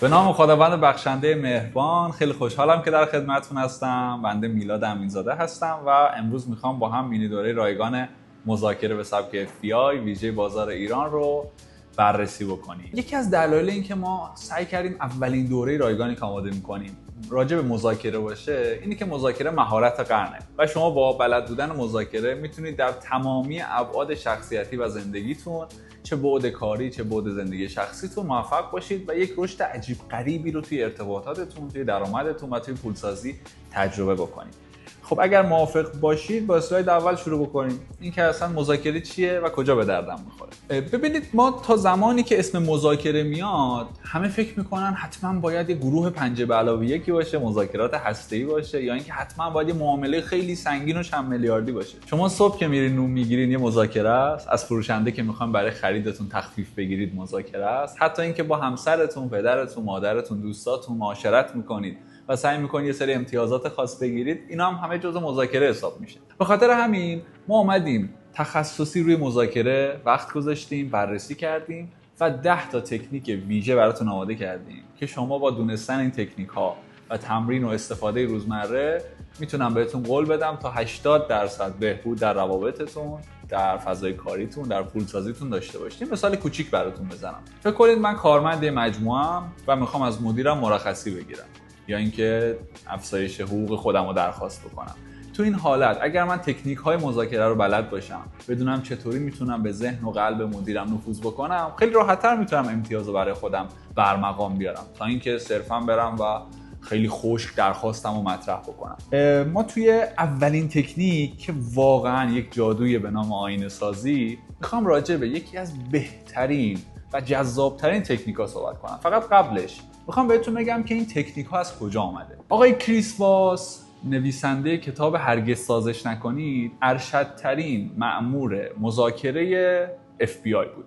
به نام خداوند بخشنده مهربان. خیلی خوشحالم که در خدمتتون هستم. بنده میلاد امینزاده هستم و امروز میخوام با هم مینی دوره رایگان مذاکره به سبک FBI ویژه بازار ایران رو بررسی بکنیم. یکی از دلایل این که ما سعی کردیم اولین دوره رایگانی که آماده میکنیم راجع به مذاکره باشه اینه که مذاکره مهارت قرنه و شما با بلد بودن مذاکره میتونید در تمامی ابعاد شخصیتی و زندگیتون، چه بعد کاری چه بعد زندگی شخصیتون، موفق باشید و یک رشد عجیب غریبی رو توی ارتباطاتتون، توی درآمدتون و توی پولسازی تجربه بکنید. خب اگر موافق باشید با اسلاید اول شروع بکنیم. این که اصلا مذاکره چیه و کجا به دردم میخوره. ببینید، ما تا زمانی که اسم مذاکره میاد همه فکر میکنن حتما باید یه گروه 5+1 باشه، مذاکرات هسته‌ای باشه، یا اینکه حتما باید یه معامله خیلی سنگین و چند میلیاردی باشه. شما صبح که میرین نون میگیرین یه مذاکره است، از فروشنده که میخوان برای خریدتون تخفیف بگیرید مذاکره است، حتی اینکه با همسرتون، پدرتون، مادرتون، دوستاتون معاشرت میکنید و سعی میکنید یه سری امتیازات خاص بگیرید، اینا هم همه جزء مذاکره حساب میشه. به خاطر همین ما اومدیم تخصصی روی مذاکره وقت گذاشتیم، بررسی کردیم و 10 تا تکنیک ویژه براتون آماده کردیم که شما با دونستن این تکنیک ها و تمرین و استفاده روزمره میتونم بهتون قول بدم تا 80% بهبود در روابطتون، در فضای کاریتون، در پولسازیتون داشته باشید. مثال کوچیک براتون بزنم. فکر کنید من کارمند مجموعه‌ام و میخوام از مدیرم مرخصی بگیرم یا اینکه افزایش حقوق خودم رو درخواست بکنم. تو این حالت اگر من تکنیک های مذاکره رو بلد باشم، بدونم چطوری میتونم به ذهن و قلب مدیرم نفوذ بکنم، خیلی راحت‌تر میتونم امتیاز رو برای خودم برمقام بیارم تا اینکه صرفا برم و خیلی خشک درخواستم رو مطرح بکنم. ما توی اولین تکنیک که واقعا یک جادوی به نام آینه سازی میخوام راجع به یکی از بهترین و جذابترین تکنیک‌ها صحبت کنم. فقط قبلش میخوام بهتون بگم که این تکنیک ها از کجا آمده. آقای کریس واس، نویسنده کتاب هرگز سازش نکنید، ارشدترین مأمور مذاکره FBI بود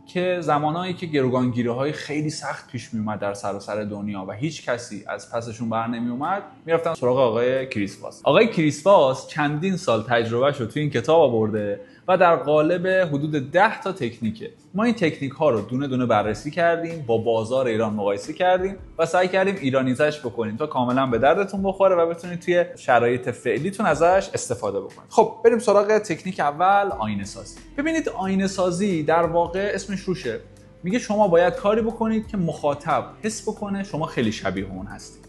که زمانهایی که گروگانگیری‌های خیلی سخت پیش میومد در سراسر دنیا و هیچ کسی از پسشون بر نمیومد، میرفتن سراغ آقای کریس واس. آقای کریس واس چندین سال تجربهشو توی این کتاب آورده و در قالب حدود 10 تا تکنیکه. ما این تکنیک ها رو دونه دونه بررسی کردیم، با بازار ایران مقایسه کردیم و سعی کردیم ایرانیزش بکنیم تا کاملا به دردتون بخوره و بتونید توی شرایط فعلیتون ازش استفاده بکنید. خب بریم سراغ تکنیک اول، آینه سازی. ببینید، آینه سازی در واقع اسمش روشه. میگه شما باید کاری بکنید که مخاطب حس بکنه شما خیلی شبیه اون هستید.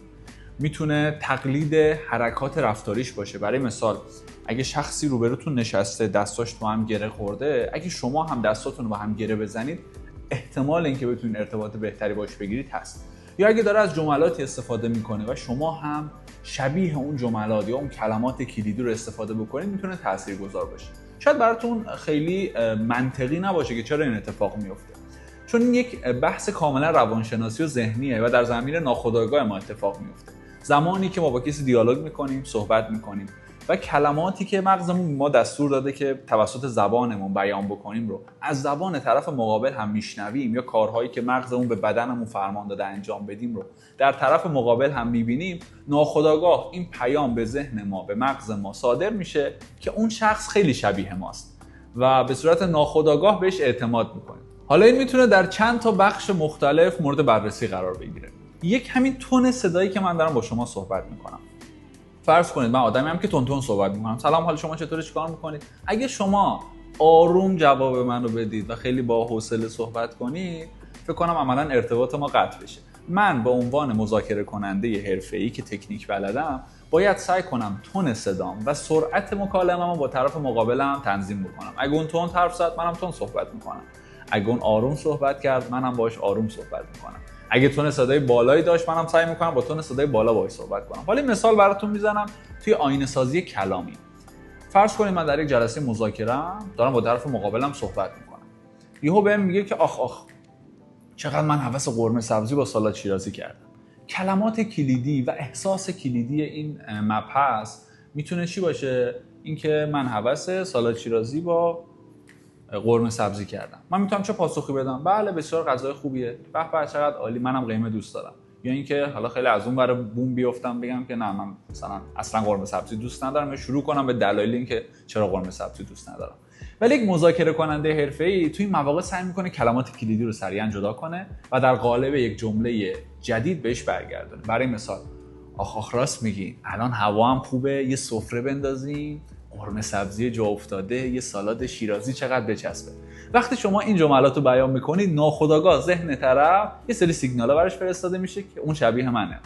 میتونه تقلید حرکات رفتاریش باشه. برای مثال، اگه شخصی روبروتون نشسته، دستاش با هم گره خورده، اگه شما هم دستاتون رو با هم گره بزنید، احتمال اینکه بتونید ارتباط بهتری باش بگیرید هست. یا اگه داره از جملاتی استفاده میکنه و شما هم شبیه اون جملات یا اون کلمات کلیدی رو استفاده بکنید، میتونه تاثیرگذار باشه. شاید براتون خیلی منطقی نباشه که چرا این اتفاق میفته، چون این یک بحث کاملا روانشناسی و ذهنیه و در زمینه ناخودآگاه ما اتفاق میفته. زمانی که ما با کسی دیالوگ میکنیم، صحبت میکنیم و کلماتی که مغزمون ما دستور داده که توسط زبانمون بیان بکنیم رو از زبان طرف مقابل هم میشنویم، یا کارهایی که مغزمون به بدنمون فرمان داده انجام بدیم رو در طرف مقابل هم میبینیم، ناخودآگاه این پیام به ذهن ما، به مغز ما صادر میشه که اون شخص خیلی شبیه ماست و به صورت ناخودآگاه بهش اعتماد میکنیم. حالا این میتونه در چند تا بخش مختلف مورد بررسی قرار بگیره. یک، همین تون صدایی که من دارم با شما صحبت میکنم. فرض کنید من آدمی هم که تون صحبت میکنم. سلام، حال شما چطوره، چیکار میکنید؟ اگه شما آروم جواب من رو بدید و خیلی با حوصله صحبت کنید، فکر کنم عملاً ارتباط ما قطع بشه. من به عنوان مذاکره کننده حرفه‌ای که تکنیک بلدم، باید سعی کنم تون صدام و سرعت مکالمه‌مو با طرف مقابلم تنظیم بکنم. اگه اون تون حرف زد، منم تون صحبت میکنم. اگه اون آروم صحبت کرد، منم باهاش آروم صحبت میکنم. اگه تون صدای بالایی داشت، منم سعی میکنم با تون صدای بالا باهاش صحبت کنم. حالا مثال براتون میزنم توی آینه سازی کلامی. فرض کنید من در یک جلسه مذاکره‌ام دارم با طرف مقابلم صحبت میکنم. یهو بهم میگه که آخ چقدر من هوس قرمه سبزی با سالاد شیرازی کردم. کلمات کلیدی و احساس کلیدی این مبحث میتونه چی باشه؟ اینکه من هوس سالاد شیرازی با قرمه سبزی کردم. من میتونم چه پاسخی بدم؟ بله بسیار غذای خوبیه، به به چقدر عالی، منم قیمه دوست دارم. یا اینکه حالا خیلی از اون ور بوم بیافتم بگم که نه، من مثلا اصلا قرمه سبزی دوست ندارم، یا شروع کنم به دلایل اینکه چرا قرمه سبزی دوست ندارم. ولی یک مذاکره کننده حرفه‌ای توی این مواقع سعی میکنه کلمات کلیدی رو سریعا جدا کنه و در قالب یک جمله جدید بهش برگردونیم. برای مثال آخ راست میگی، الان هوا هم خوبه، یه سفره بندازیم، قرمه سبزی جا افتاده، یه سالاد شیرازی چقدر بچسبه. وقتی شما این جملات رو بیان میکنید، ناخودآگاه ذهن طرف یه سری سیگنالا براش فرستاده میشه که اون شبیه منه،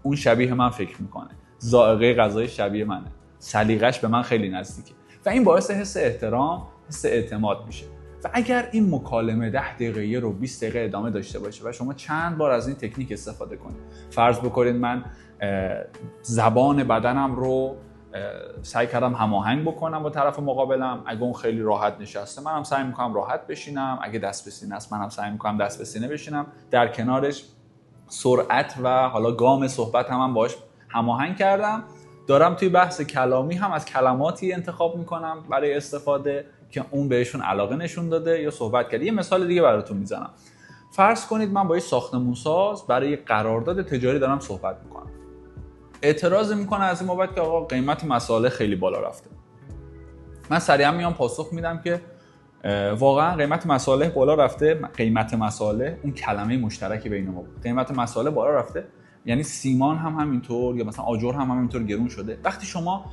اون شبیه من فکر میکنه، ذائقه غذای شبیه منه، سلیقش به من خیلی نزدیکه و این باعث حس احترام، حس اعتماد میشه. و اگر این مکالمه 10 دقیقه رو 20 دقیقه ادامه داشته باشه و شما چند بار از این تکنیک استفاده کنید، فرض بکنید من زبان بدنم رو سعی کردم هماهنگ بکنم با طرف مقابلم، اگه اون خیلی راحت نشسته منم سعی میکنم راحت بشینم، اگه دست به سینه است منم سعی میکنم دست به سینه بشینم، در کنارش سرعت و حالا گام صحبت هم باهاش هماهنگ کردم. دارم توی بحث کلامی هم از کلماتی انتخاب میکنم برای استفاده که اون بهشون علاقه نشون داده یا صحبت کرده. یه مثال دیگه براتون میزنم. فرض کنید من با یه ساختمانساز برای قرارداد تجاری دارم صحبت میکنم. اعتراض میکنه از این بابت که آقا قیمت مساله خیلی بالا رفته. من سریعا میام پاسخ میدم که واقعا قیمت مساله بالا رفته. قیمت مساله اون کلمه مشترکی بین ما بود. قیمت مساله بالا رفته یعنی سیمان هم همینطور یا مثلا آجر هم همینطور گرون شده. وقتی شما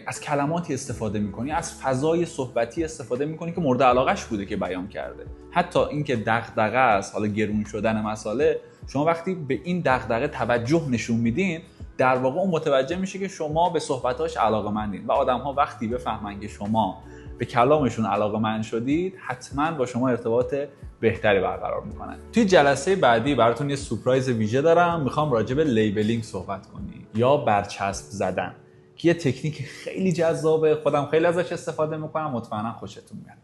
از کلماتی استفاده میکنی، از فضای صحبتی استفاده میکنی که مورد علاقهش بوده که بیان کرده، حتی اینکه دغدغه است حالا گرون شدن مساله، شما وقتی به این دغدغه توجه نشون میدین، در واقع اون متوجه میشه که شما به صحبتاش علاقه‌مندین و آدم‌ها وقتی بفهمن که شما به کلامشون علاقه‌مند شدید، حتما با شما ارتباط بهتری برقرار میکنن. توی جلسه بعدی براتون یه سورپرایز ویژه دارم. میخوام راجع به لیبلینگ صحبت کنیم یا برچسب زدن که یه تکنیک خیلی جذابه، خودم خیلی ازش استفاده میکنم، مطمئنا خوشتون میاد.